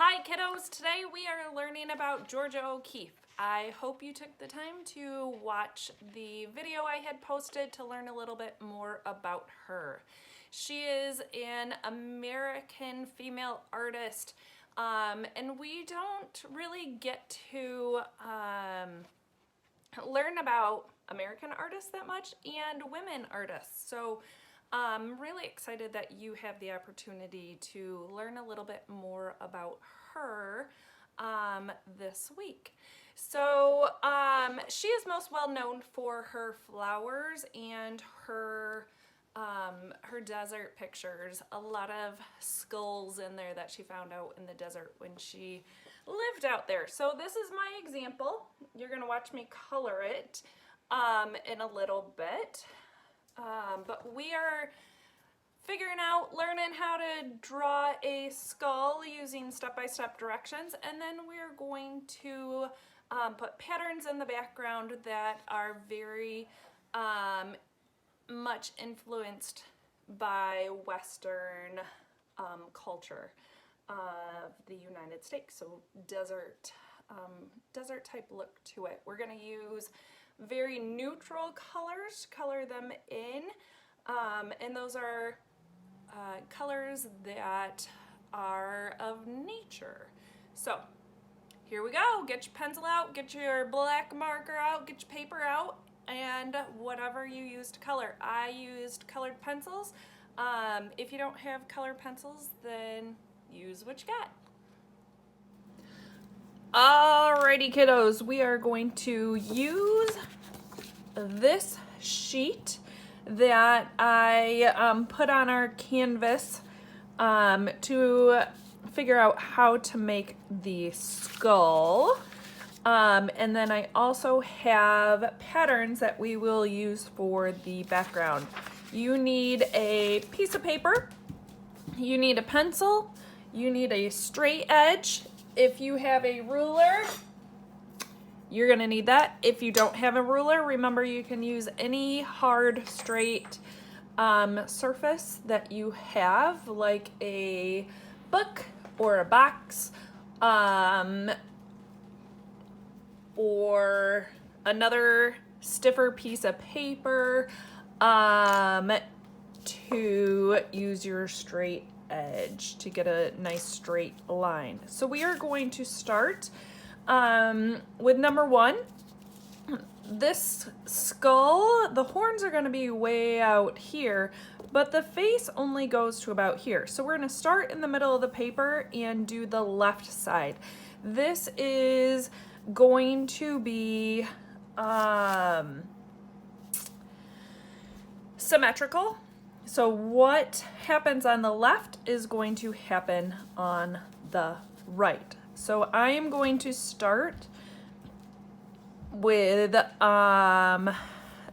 Hi kiddos, today we are learning about Georgia O'Keeffe. I hope you took the time to watch the video I had posted to learn a little bit more about her. She is an American female artist, and we don't really get to learn about American artists that much and women artists. So I'm really excited that you have the opportunity to learn a little bit more about her this week. So she is most well known for her flowers and her desert pictures. A lot of skulls in there that she found out in the desert when she lived out there. So this is my example. You're gonna watch me color it in a little bit. But we are figuring out, learning how to draw a skull using step-by-step directions, and then we're going to put patterns in the background that are very much influenced by Western culture of the United States, so desert type look to it. We're going to use very neutral colors to color them in, and those are colors that are of nature. So here we go. Get your pencil out, get your black marker out, get your paper out, and whatever you use to color. I used colored pencils. If you don't have colored pencils, then use what you got. Alrighty kiddos, we are going to use this sheet that I put on our canvas to figure out how to make the skull. And then I also have patterns that we will use for the background. You need a piece of paper, you need a pencil, you need a straight edge. If you have a ruler, you're gonna need that. If you don't have a ruler, remember you can use any hard, straight surface that you have, like a book or a box, or another stiffer piece of paper to use your straight edge to get a nice straight line. So we are going to start with number one. This skull, the horns are going to be way out here, but the face only goes to about here. So we're going to start in the middle of the paper and do the left side. This is going to be symmetrical. So what happens on the left is going to happen on the right. So I am going to start with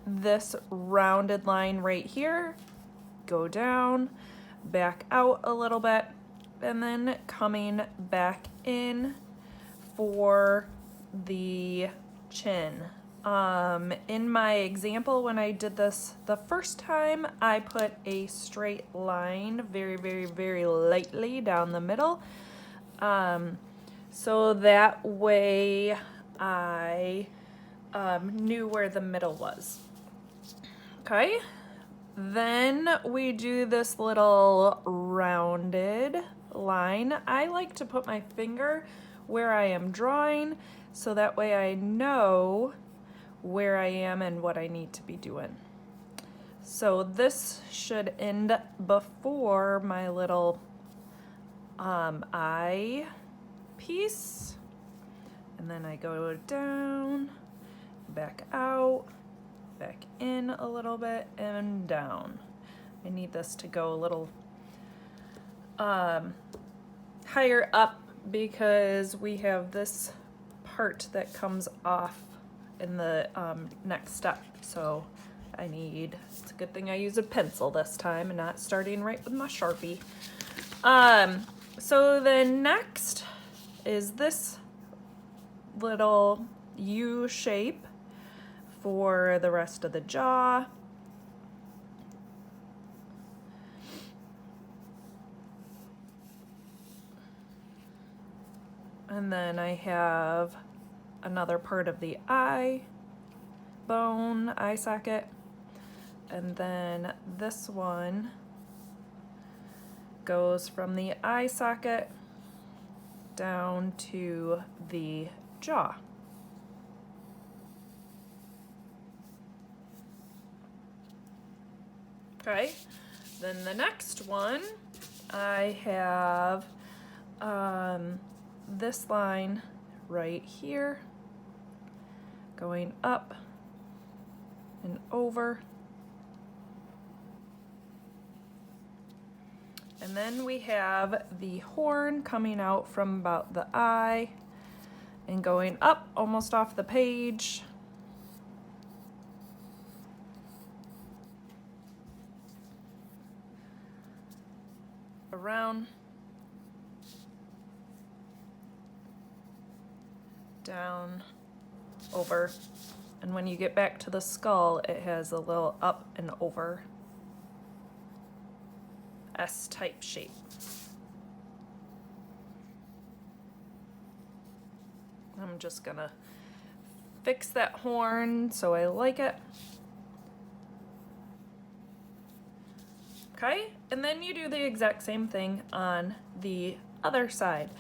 this rounded line right here, go down, back out a little bit, and then coming back in for the chin. In my example, when I did this the first time, I put a straight line very, very, very lightly down the middle. So that way I knew where the middle was. Okay, then we do this little rounded line. I like to put my finger where I am drawing, so that way I know where I am and what I need to be doing. So this should end before my little eye piece, and then I go down, back out, back in a little bit, and down. I need this to go a little higher up because we have this part that comes off in the next step. So it's a good thing I use a pencil this time and not starting right with my Sharpie. So the next is this little U shape for the rest of the jaw. And then I have another part of the eye bone, eye socket. And then this one goes from the eye socket down to the jaw. Okay, then the next one, I have this line right here going up and over. And then we have the horn coming out from about the eye and going up almost off the page. Around. Down. Over. And when you get back to the skull, it has a little up and over S-type shape. I'm just gonna fix that horn so I like it. Okay, and then you do the exact same thing on the other side.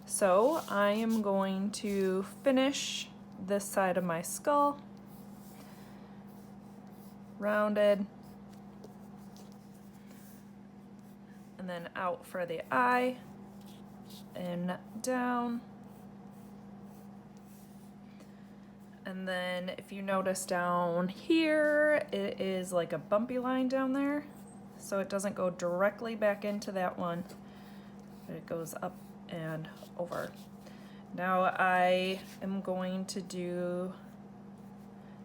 So I am going to finish this side of my skull, rounded, and then out for the eye, and down. And then if you notice down here, it is like a bumpy line down there. So it doesn't go directly back into that one, but it goes up and over. Now I am going to do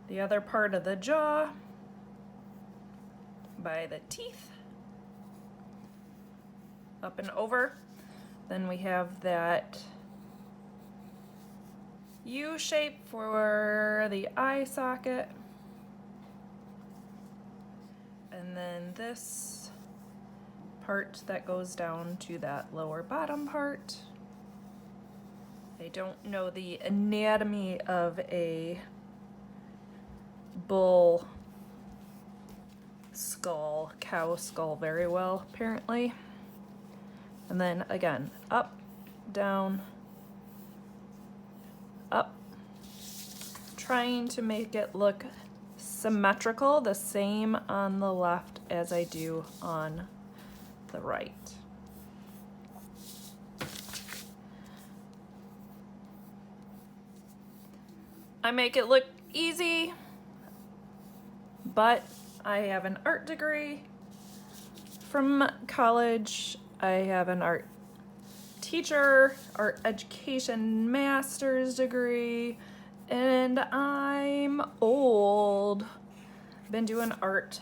the other part of the jaw by the teeth, up and over. Then we have that U shape for the eye socket. And then this part that goes down to that lower bottom part. I don't know the anatomy of a bull skull, cow skull very well, apparently. And then again, up, down, up, trying to make it look symmetrical, the same on the left as I do on the right. I make it look easy, but I have an art degree from college. I have an art teacher, art education master's degree, and I'm old. Been doing art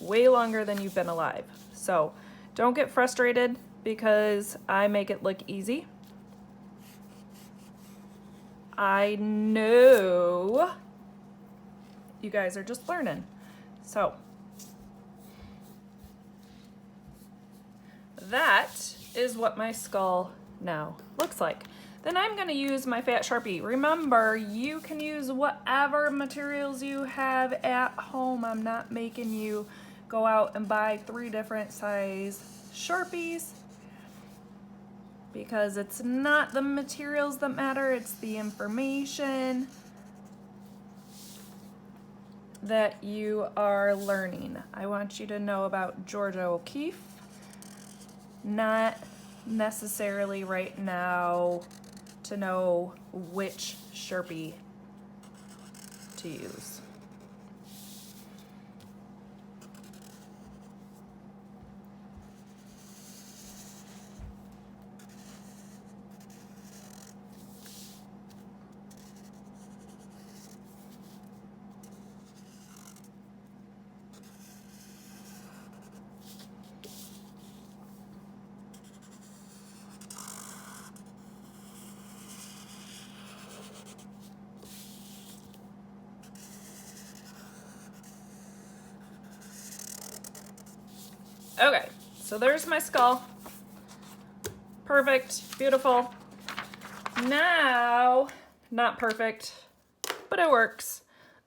way longer than you've been alive. So don't get frustrated because I make it look easy. I know you guys are just learning. So that is what my skull now looks like. Then I'm going to use my fat Sharpie. Remember, you can use whatever materials you have at home. I'm not making you go out and buy 3 different size Sharpies, because it's not the materials that matter, it's the information that you are learning. I want you to know about Georgia O'Keeffe, not necessarily right now to know which Sharpie to use. Okay, so there's my skull. Perfect, beautiful. Now, not perfect, but it works.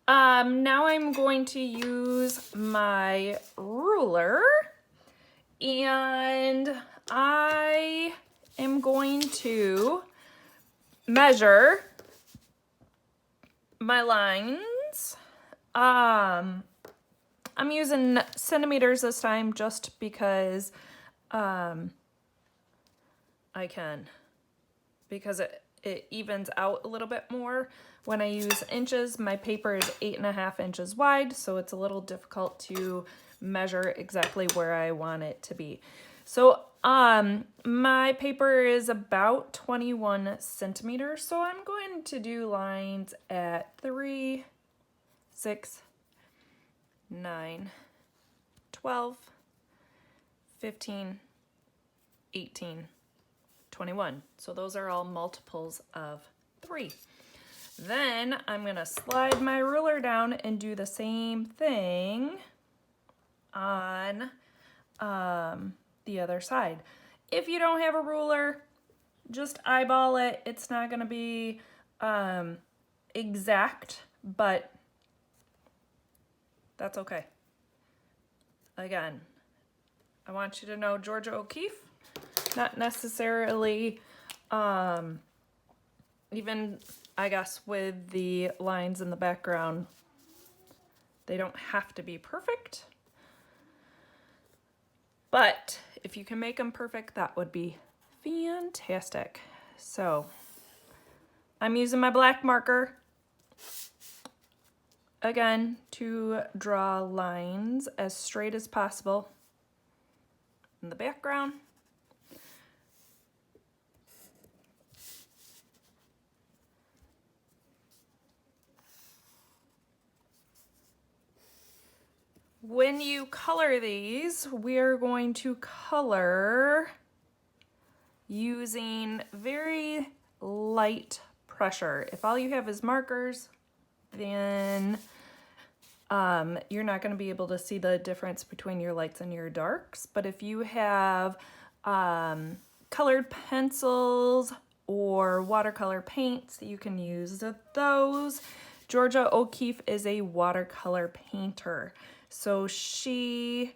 Now I'm going to use my ruler, and I am going to measure my lines. I'm using centimeters this time just because I can, because it evens out a little bit more. When I use inches, my paper is 8.5 inches wide, so it's a little difficult to measure exactly where I want it to be. So my paper is about 21 centimeters, so I'm going to do lines at 3, 6, 9, 12, 15, 18, 21. So those are all multiples of 3. Then I'm going to slide my ruler down and do the same thing on the other side. If you don't have a ruler, just eyeball it. It's not going to be exact, but that's okay. Again, I want you to know Georgia O'Keeffe, not necessarily, even, I guess, with the lines in the background, they don't have to be perfect. But if you can make them perfect, that would be fantastic. So I'm using my black marker again to draw lines as straight as possible in the background. When you color these, we're going to color using very light pressure. If all you have is markers, then you're not going to be able to see the difference between your lights and your darks. But if you have colored pencils or watercolor paints, you can use those. Georgia O'Keeffe is a watercolor painter. So she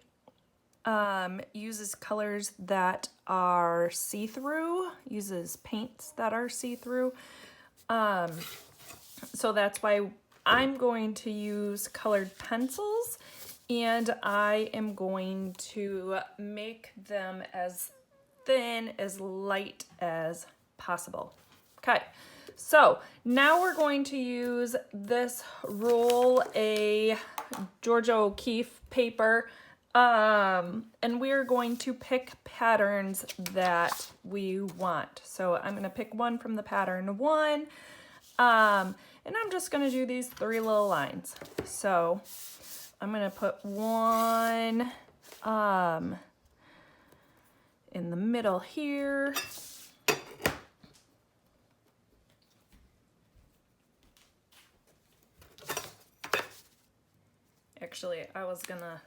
uses colors that are see-through, uses paints that are see-through. So that's why I'm going to use colored pencils, and I am going to make them as thin, as light as possible. Okay, so now we're going to use this roll a Georgia O'Keeffe paper, and we're going to pick patterns that we want. So I'm going to pick one from the pattern 1, and I'm just going to do these 3 little lines. So I'm going to put one in the middle here. Actually, I was going to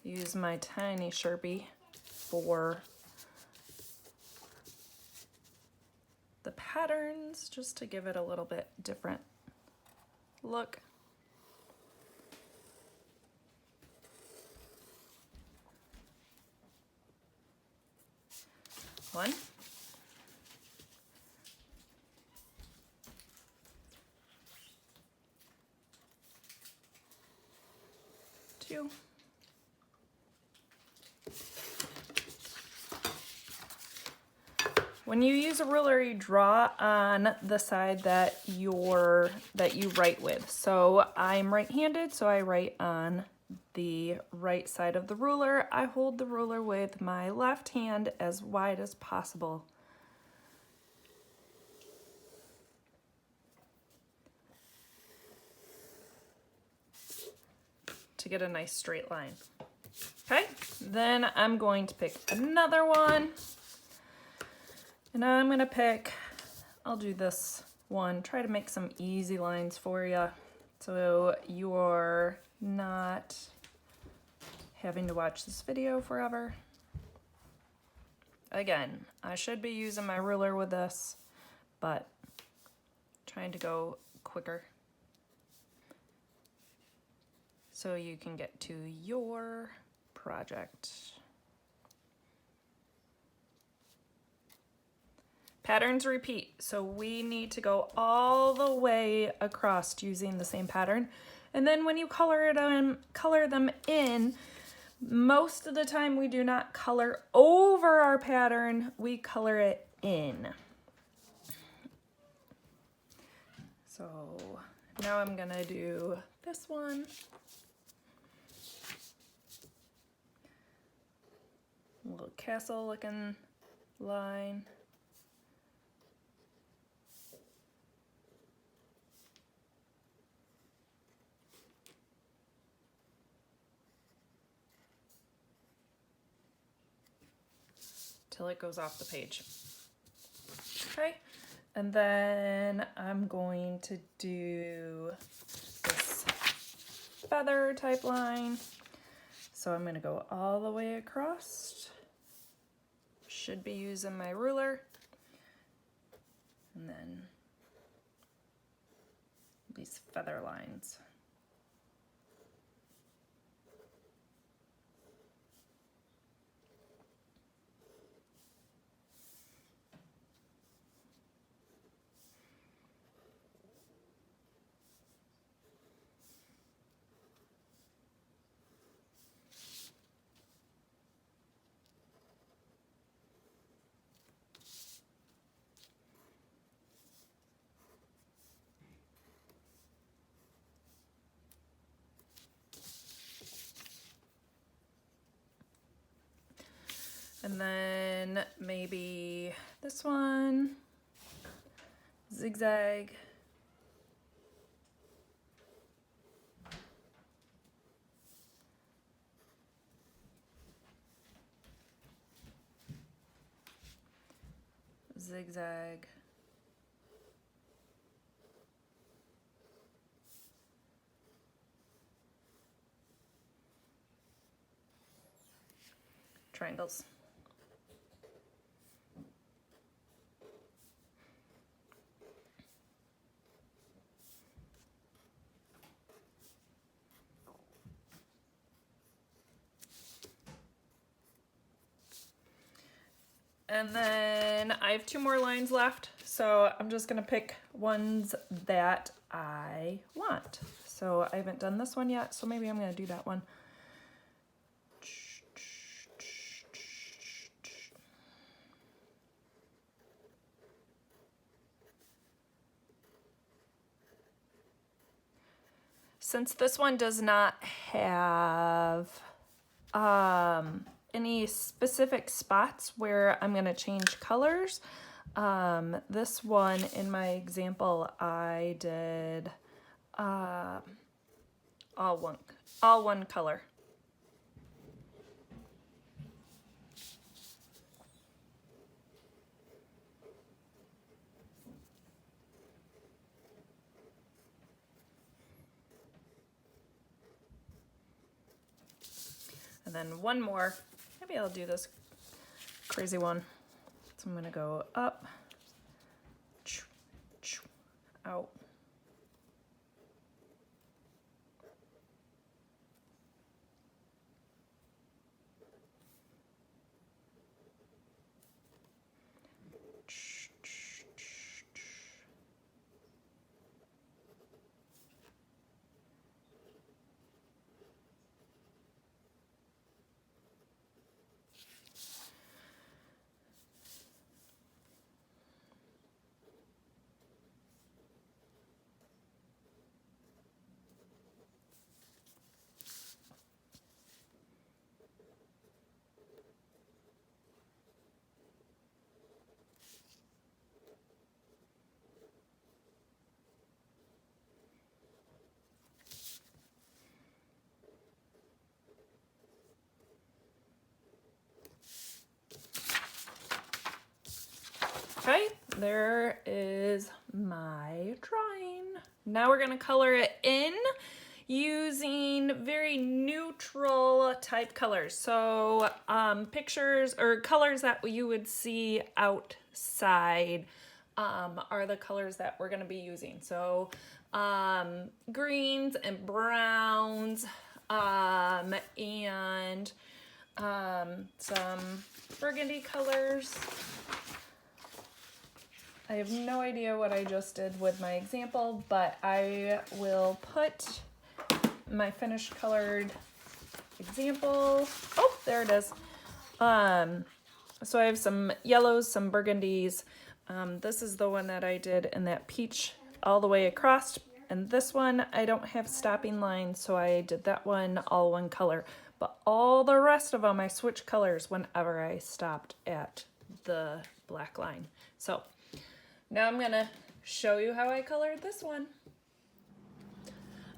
use my tiny Sharpie for the patterns, just to give it a little bit different look. One. 2. When you use a ruler, you draw on the side that you write with. So I'm right-handed, so I write on the right side of the ruler. I hold the ruler with my left hand as wide as possible. To get a nice straight line. Okay, then I'm going to pick another one. And I'm gonna pick, I'll do this one, try to make some easy lines for you so you're not having to watch this video forever. Again, I should be using my ruler with this, but trying to go quicker so you can get to your project. Patterns repeat, so we need to go all the way across using the same pattern. And then when you color them in, most of the time we do not color over our pattern, we color it in. So now I'm gonna do this one. A little castle looking line. Till it goes off the page. Okay, and then I'm going to do this feather type line. So I'm going to go all the way across. Should be using my ruler. And then these feather lines. And then maybe this one, zigzag. Zigzag. Triangles. And then I have 2 more lines left, so I'm just gonna pick ones that I want. So I haven't done this one yet, so maybe I'm gonna do that one. Since this one does not have any specific spots where I'm going to change colors, this one in my example I did all one color. And then one more, maybe I'll do this crazy one. So I'm gonna go up, out. Okay, there is my drawing. Now we're gonna color it in using very neutral type colors. So pictures or colors that you would see outside are the colors that we're gonna be using. So greens and browns, and some burgundy colors. I have no idea what I just did with my example, but I will put my finished colored example. Oh, there it is. So I have some yellows, some burgundies. This is the one that I did in that peach all the way across. And this one, I don't have stopping lines, so I did that one all one color. But all the rest of them, I switched colors whenever I stopped at the black line. So now I'm gonna show you how I colored this one.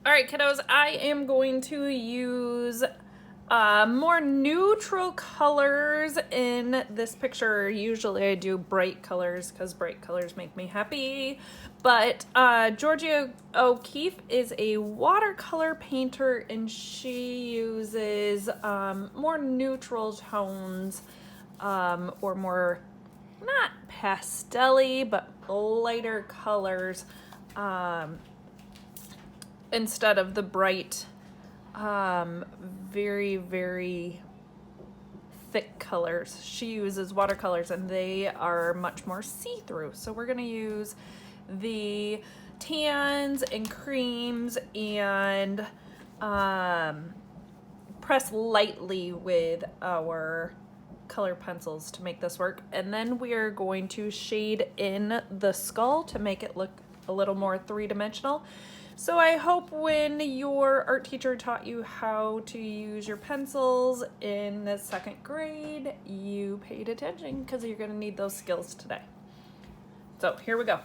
All right, kiddos, I am going to use more neutral colors in this picture. Usually I do bright colors because bright colors make me happy. But Georgia O'Keeffe is a watercolor painter, and she uses more neutral tones, or more, not pastel-y, but lighter colors, instead of the bright, very, very thick colors. She uses watercolors and they are much more see-through. So we're gonna use the tans and creams and press lightly with our color pencils to make this work. And then we're going to shade in the skull to make it look a little more three-dimensional. So I hope when your art teacher taught you how to use your pencils in the 2nd grade, you paid attention, because you're going to need those skills today. So here we go.